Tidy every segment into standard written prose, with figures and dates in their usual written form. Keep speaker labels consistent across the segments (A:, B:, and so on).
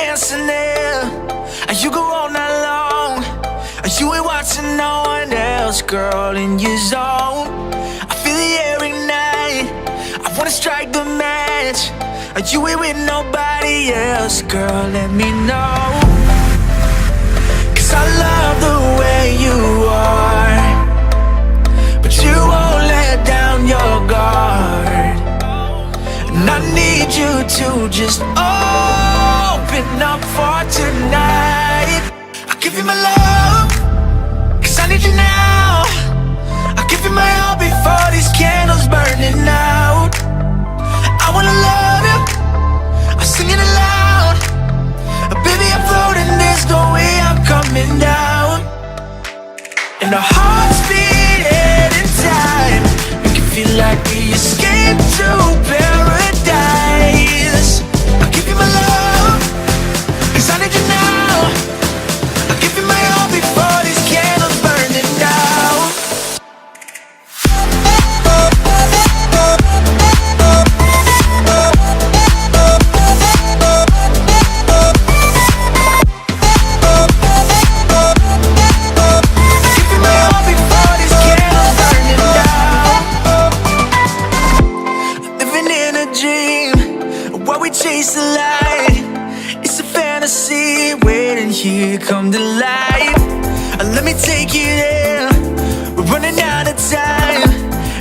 A: dancing there, and you go all night long. You ain't watching no one else, girl, in your zone. I feel the air ignite, I wanna strike the match. You ain't with nobody else, girl, let me know. Cause I love the way you are, but you won't let down your guard. And I need you to just open up for tonight. I'll give you my love, cause I need you now. I'll give you my all before these candles burning out. I wanna love you, I'm singing it loud. Baby, I'm floating, there's no way I'm coming down. And our hearts beating in time, make it feel like we escaped to paradise. I'll give you my love, cause I need you now. I'll give you my all before these candles burning down. Chase the light, it's a fantasy waiting here, come to life. Let me take you there, we're running out of time.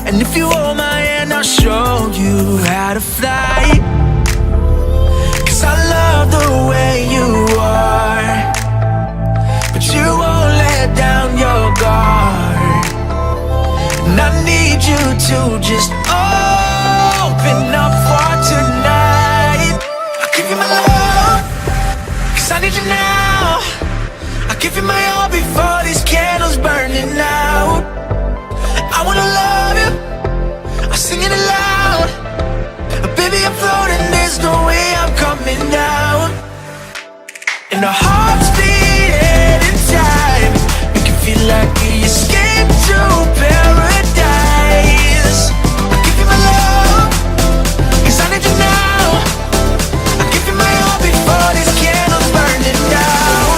A: And if you hold my hand, I'll show you how to fly. Cause I love the way you are, but you won't let down your guard. And I need you to just open up for tonight. Give you my love, cause I need you now. I'll give you my all before these candles burning out. I wanna love you, I'm singing it loud. Baby, I'm floating, there's no way I'm coming down. And our hearts beating in time, make it feel like we escaped to paradise. I'll give you my love, cause I need you now. Before these candles burning down.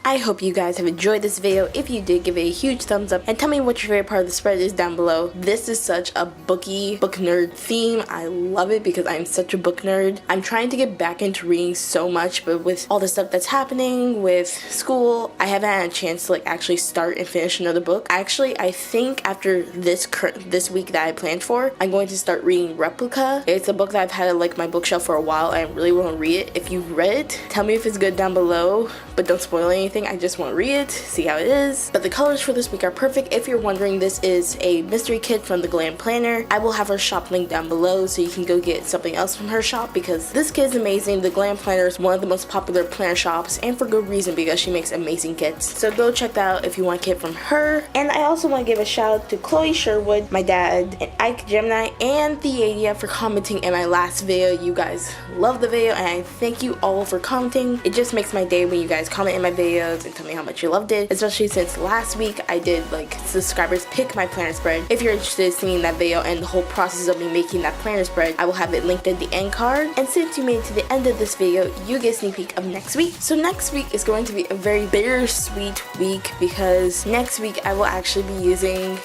B: I hope you guys have enjoyed this video. If you did, give it a huge thumbs up and tell me what your favorite part of the spread is down below. This is such a book nerd theme. I love it because I'm such a book nerd. I'm trying to get back into reading so much, but with all the stuff that's happening with school, I haven't had a chance to like actually start and finish another book. Actually, I think after this week that I planned for, I'm going to start reading Replica. It's a book that I've had on like my bookshelf for a while. I really want to read it. If you've read it, tell me if it's good down below, but don't spoil anything. I just want to read it, see how it is. But the colors for this week are perfect. If you're wondering, this is a mystery kit from the Glam Planner. I will have her shop link down below so you can go get something else from her shop because this kit is amazing. The Glam Planner is one of the most popular planner shops, and for good reason because she makes amazing kits. So go check that out if you want a kit from her. And I also want to give a shout out to Chloe Sherwood, my dad, and Ike Gemini, and Theadia for commenting in my last video. You guys love the video and I thank you all for commenting. It just makes my day when you guys comment in my videos and tell me how much you loved it, especially since last week I did like subscribers pick my planner spread. If you're interested in seeing that video and the whole process of me making that planner spread, I will have it linked in the end card. And since you made it to the end of this video, you get a sneak peek of next week. So next week is going to be a very bittersweet week because next week I will actually be using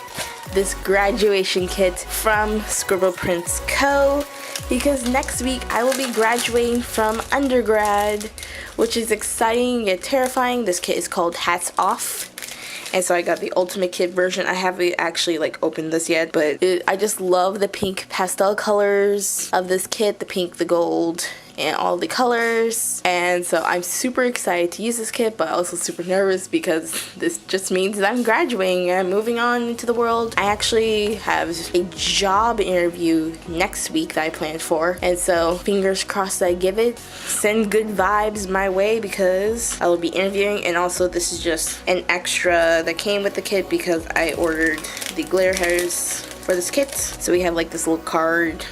B: this graduation kit from Scribble Prints Co. because next week I will be graduating from undergrad, which is exciting yet terrifying. This kit is called Hats Off. And so I got the ultimate kit version. I haven't actually like opened this yet, but I just love the pink pastel colors of this kit, the pink, the gold, and all the colors. And so I'm super excited to use this kit, but also super nervous because this just means that I'm graduating and moving on into the world. I actually have a job interview next week that I planned for, and so fingers crossed that I give it. Send good vibes my way because I will be interviewing. And also this is just an extra that came with the kit because I ordered the glitter headers for this kit. So we have like this little card,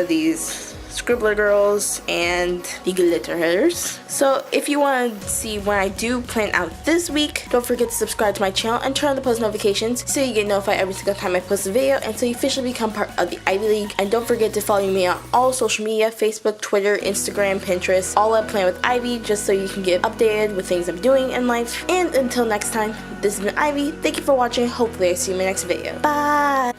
B: these scribbler girls, and the glitter headers. So if you want to see when I do plan out this week, don't forget to subscribe to my channel and turn on the post notifications so you get notified every single time I post a video and so you officially become part of the Ivy League. And don't forget to follow me on all social media, Facebook, Twitter, Instagram, Pinterest, all at Plan with Ivy, just so you can get updated with things I'm doing in life. And until next time, this has been Ivy. Thank you for watching. Hopefully I see you in my next video. Bye!